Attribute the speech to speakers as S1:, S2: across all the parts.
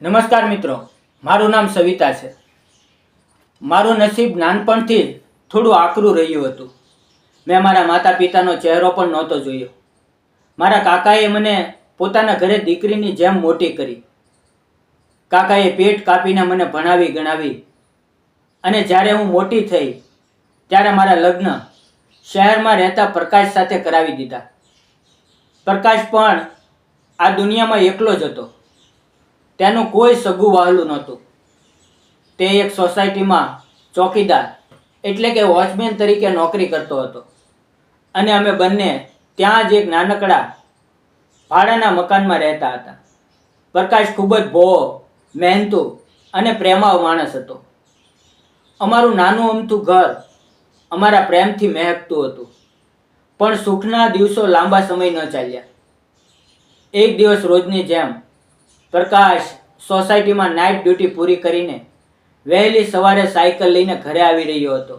S1: નમસ્કાર મિત્રો, મારું નામ સવિતા છે. મારું નસીબ નાનપણથી જ થોડું આકરું રહ્યું હતું. મેં મારા માતા પિતાનો ચહેરો પણ નહોતો જોયો. મારા કાકાએ મને પોતાના ઘરે દીકરીની જેમ મોટી કરી. કાકાએ પેટ કાપીને મને ભણાવી ગણાવી અને જ્યારે હું મોટી થઈ ત્યારે મારા લગ્ન શહેરમાં રહેતા પ્રકાશ સાથે કરાવી દીધા. પ્રકાશ પણ આ દુનિયામાં એકલો જ હતો. તેનું કોઈ સગું વહાલું નહોતું. તે એક સોસાયટીમાં ચોકીદાર એટલે કે વોચમેન તરીકે નોકરી કરતો હતો અને અમે બંને ત્યાં જ એક નાનકડા ભાડાના મકાનમાં રહેતા હતા. પ્રકાશ ખૂબ જ ભોળો, મહેનતુ અને પ્રેમાળ માણસ હતો. અમારું નાનું અમથું ઘર અમારા પ્રેમથી મહેકતું હતું. પણ સુખના દિવસો લાંબા સમય ન ચાલ્યા. એક દિવસ રોજની જેમ પ્રકાશ સોસાયટીમાં નાઇટ ડ્યુટી પૂરી કરીને વહેલી સવારે સાયકલ લઈને ઘરે આવી રહ્યો હતો.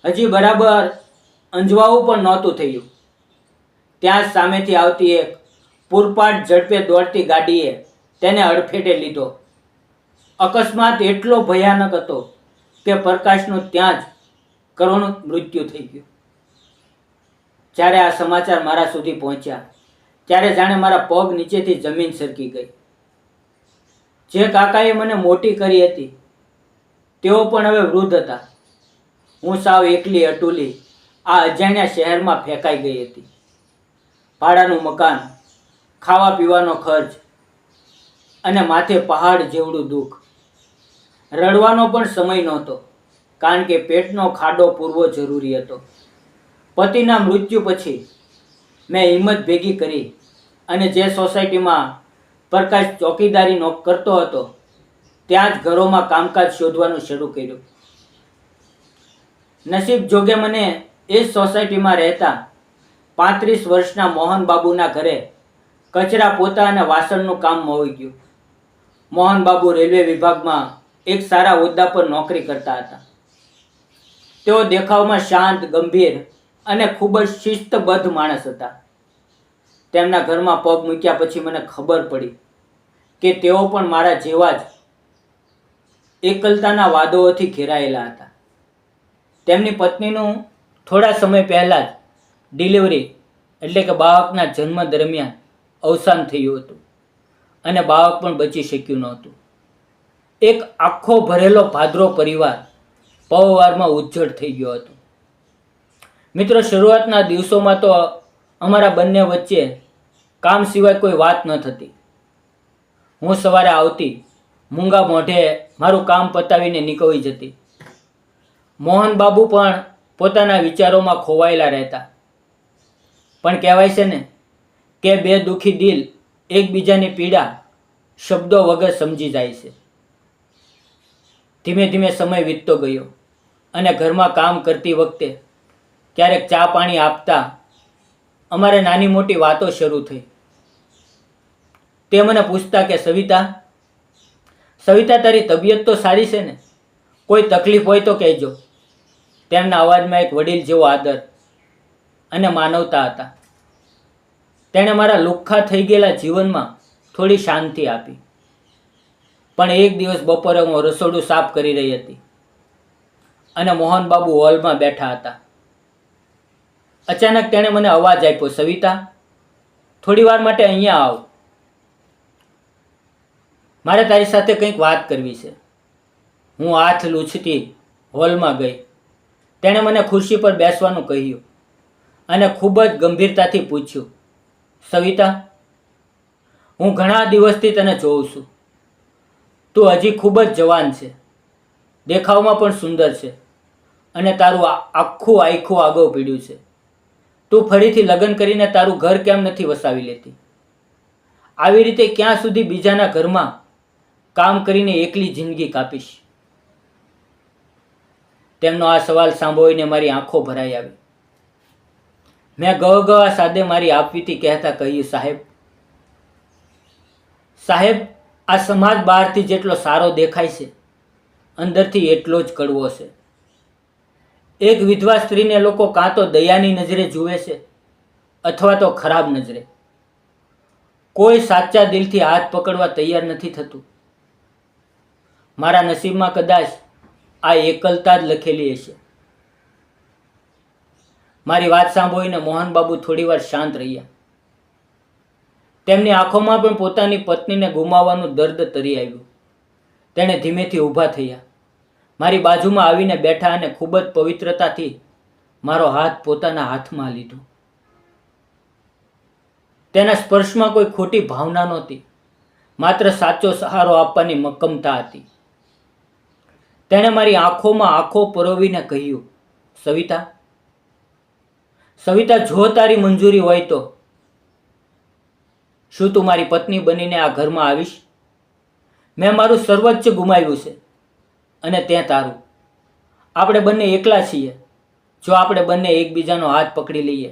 S1: હજી બરાબર અંજવાવું પણ નહોતું થયું. ત્યાં જ સામેથી આવતી એક પૂરપાટ ઝડપે દોડતી ગાડીએ તેને અડફેટે લીધો. અકસ્માત એટલો ભયાનક હતો કે પ્રકાશનું ત્યાં જ કરુણ મૃત્યુ થઈ ગયું. જ્યારે આ સમાચાર મારા સુધી પહોંચ્યા ત્યારે જાણે મારા પગ નીચેથી જમીન સરકી ગઈ. જે કાકાએ મને મોટી કરી હતી તેઓ પણ હવે વૃદ્ધ હતા. હું સાવ એકલી અટુલી આ અજાણ્યા શહેરમાં ફેંકાઈ ગઈ હતી. ભાડાનું મકાન, ખાવા પીવાનો ખર્ચ અને માથે પહાડ જેવડું દુઃખ. રડવાનો પણ સમય નહોતો કારણ કે પેટનો ખાડો પૂરવો જરૂરી હતો. પતિના મૃત્યુ પછી મેં હિંમત ભેગી કરી અને જે સોસાયટીમાં પ્રકાશ ચોકીદારી કરતો હતો ત્યાં જ ઘરોમાં કામકાજ શોધવાનું શરૂ કર્યું. નસીબ જોગે મને એ જ સોસાયટીમાં રહેતા 35 વર્ષના મોહનબાબુના ઘરે કચરા પોતા અને વાસણનું કામ મળી ગયું. મોહનબાબુ રેલવે વિભાગમાં એક સારા હોદ્દા પર નોકરી કરતા હતા. તેઓ દેખાવમાં શાંત, ગંભીર અને ખૂબ જ શિસ્તબદ્ધ માણસ હતા. તેમના ઘરમાં પગ મૂક્યા પછી મને ખબર પડી કે તેઓ પણ મારા જેવા જ એકલતાના વાદળોથી ઘેરાયેલા હતા. તેમની પત્નીનું થોડા સમય પહેલાં જ ડિલિવરી એટલે કે બાળકના જન્મ દરમિયાન અવસાન થયું હતું અને બાળક પણ બચી શક્યું નહોતું. એક આખો ભરેલો ભાદરો પરિવાર પળવારમાં ઉજ્જડ થઈ ગયો હતો. મિત્રો, શરૂઆતના દિવસોમાં તો અમારા બંને વચ્ચે કામ સિવાય કોઈ વાત ન થતી. હું સવારે આવતી, મૂંગા મોઢે મારું કામ પતાવીને નીકળી જતી. મોહનબાબુ પણ પોતાના વિચારોમાં ખોવાયેલા રહેતા. પણ કહેવાય છે ને કે બે દુઃખી દિલ એકબીજાની પીડા શબ્દો વગર સમજી જાય છે. ધીમે ધીમે સમય વીતતો ગયો અને ઘરમાં કામ કરતી વખતે ક્યારેક ચા પાણી આપતા અમારે નાની મોટી વાતો શરૂ થઈ. તે મને પૂછતા કે સવિતા, તારી તબિયત તો સારી છે ને? કોઈ તકલીફ હોય તો કહેજો. તેમના અવાજમાં એક વડીલ જેવો આદર અને માનવતા હતા. તેણે મારા લુખ્ખા થઈ ગયેલા જીવનમાં થોડી શાંતિ આપી. પણ એક દિવસ બપોરે હું રસોડું સાફ કરી રહી હતી અને મોહનબાબુ હોલમાં બેઠા હતા. અચાનક તેણે મને અવાજ આપ્યો, સવિતા, થોડી વાર માટે અહીંયા આવ. મારે તારી સાથે કંઈક વાત કરવી છે. હું હાથ લૂછતી હોલમાં ગઈ. તેણે મને ખુરશી પર બેસવાનું કહ્યું અને ખૂબ જ ગંભીરતાથી પૂછ્યું, સવિતા, હું ઘણા દિવસથી તને જોઉં છું. તું હજી ખૂબ જ જવાન છે, દેખાવમાં પણ સુંદર છે અને તારું આખું આખું આગળ પીડ્યું છે. તું ફરીથી લગ્ન કરીને તારું ઘર કેમ નથી વસાવી લેતી? આવી રીતે ક્યાં સુધી બીજાના ઘરમાં કામ કરીને એકલી જિંદગી કાપીશ? તેમનો આ સવાલ સાંભળીને મારી આંખો ભરાઈ આવી. મેં ગવા સાદે મારી આપવીતી કહેતા કહ્યું, સાહેબ, આ સમાજ બહારથી જેટલો સારો દેખાય છે અંદરથી એટલો જ કડવો છે. એક વિધવા સ્ત્રીને લોકો કાં તો દયાની નજરે જુએ છે અથવા તો ખરાબ નજરે. કોઈ સાચા દિલથી હાથ પકડવા તૈયાર નથી થતું. મારા નસીબમાં કદાચ આ એકલતા જ લખેલી હશે. મારી વાત સાંભળીને મોહનબાબુ થોડીવાર શાંત રહ્યા. તેમની આંખોમાં પણ પોતાની પત્નીને ગુમાવવાનું દર્દ તરી આવ્યું. તેણે ધીમેથી ઊભા થયા, મારી બાજુમાં આવીને બેઠા અને ખૂબ જ પવિત્રતાથી મારો હાથ પોતાના હાથમાં લીધો. તેના સ્પર્શમાં કોઈ ખોટી ભાવના નહોતી, માત્ર સાચો સહારો આપવાની મક્કમતા હતી. તેણે મારી આંખોમાં આંખો પરોવીને કહ્યું, સવિતા, સવિતા, જો તારી મંજૂરી હોય તો શું તું મારી પત્ની બનીને આ ઘરમાં આવીશ? મેં મારું સર્વોચ્ચ ગુમાવ્યું છે અને ત્યાં તારું. આપણે બંને એકલા છીએ. જો આપણે બંને એકબીજાનો હાથ પકડી લઈએ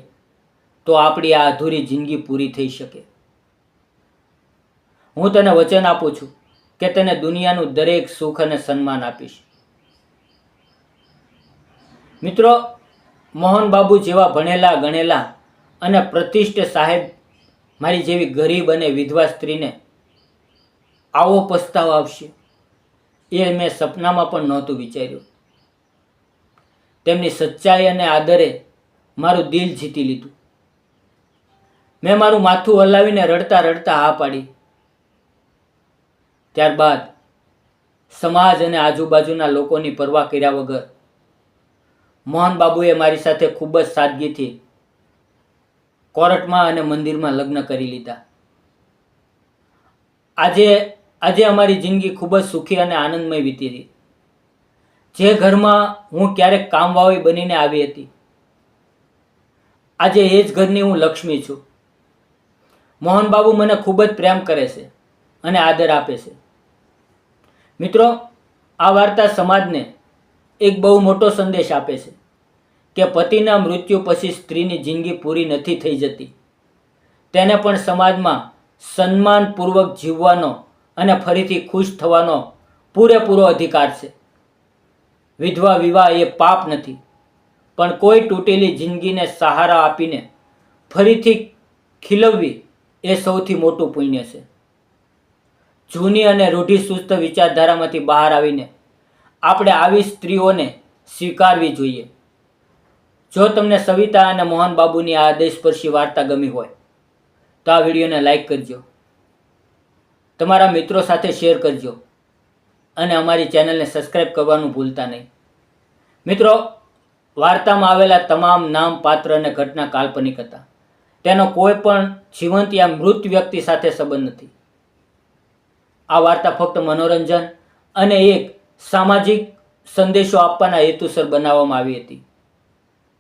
S1: તો આપણી આ અધૂરી જિંદગી પૂરી થઈ શકે. હું તને વચન આપું છું કે તને દુનિયાનું દરેક સુખ અને સન્માન આપીશ. મિત્રો, મોહનબાબુ જેવા ભણેલા ગણેલા અને પ્રતિષ્ઠિત સાહેબ મારી જેવી ગરીબ અને વિધવા સ્ત્રીને આવો પસ્તાવો આવશે એ મેં સપનામાં પણ નહોતું વિચાર્યું. તેમની સચ્ચાઈ અને આદરે મારું દિલ જીતી લીધું. મેં મારું માથું હલાવીને રડતા રડતા હા પાડી. ત્યારબાદ સમાજ અને આજુબાજુના લોકોની પરવા કર્યા વગર મોહનબાબુએ મારી સાથે ખૂબ જ સાદગીથી કોર્ટમાં અને મંદિરમાં લગ્ન કરી લીધા. આજે અમારી જિંદગી ખૂબ જ સુખી અને આનંદમય વીતી રહી. જે ઘરમાં હું ક્યારેક કામવાળી બનીને આવી હતી, આજે એ જ ઘરની હું લક્ષ્મી છું. મોહનબાબુ મને ખૂબ જ પ્રેમ કરે છે અને આદર આપે છે. મિત્રો, આ વાર્તા સમાજને એક બહુ મોટો સંદેશ આપે છે કે પતિના મૃત્યુ પછી સ્ત્રીની જિંદગી પૂરી નથી થઈ જતી. તેને પણ સમાજમાં સન્માનપૂર્વક જીવવાનો અને ફરીથી ખુશ થવાનો પૂરેપૂરો અધિકાર છે. વિધવા વિવાહ એ પાપ નથી, પણ કોઈ તૂટેલી જિંદગીને સહારા આપીને ફરીથી ખીલવવી એ સૌથી મોટું પુણ્ય છે. જૂની અને રૂઢિચુસ્ત વિચારધારામાંથી બહાર આવીને આપણે આવી સ્ત્રીઓને સ્વીકારવી જોઈએ. જો તમને સવિતા અને મોહનબાબુની આ હૃદયસ્પર્શી વાર્તા ગમી હોય તો આ વિડીયોને લાઈક કરજો, તમારા મિત્રો સાથે શેર કરજો અને અમારી ચેનલને સબસ્ક્રાઈબ કરવાનું ભૂલતા નહીં. મિત્રો, વાર્તામાં આવેલા તમામ નામ, પાત્ર અને ઘટના કાલ્પનિક હતા. તેનો કોઈ પણ જીવંત યા મૃત વ્યક્તિ સાથે સંબંધ નથી. આ વાર્તા ફક્ત મનોરંજન અને એક સામાજિક સંદેશો આપવાના હેતુસર બનાવવામાં આવી હતી.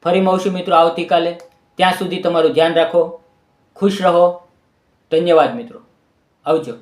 S1: ફરી મળશું મિત્રો આવતીકાલે. ત્યાં સુધી તમારું ધ્યાન રાખો, ખુશ રહો. ધન્યવાદ મિત્રો, આવજો.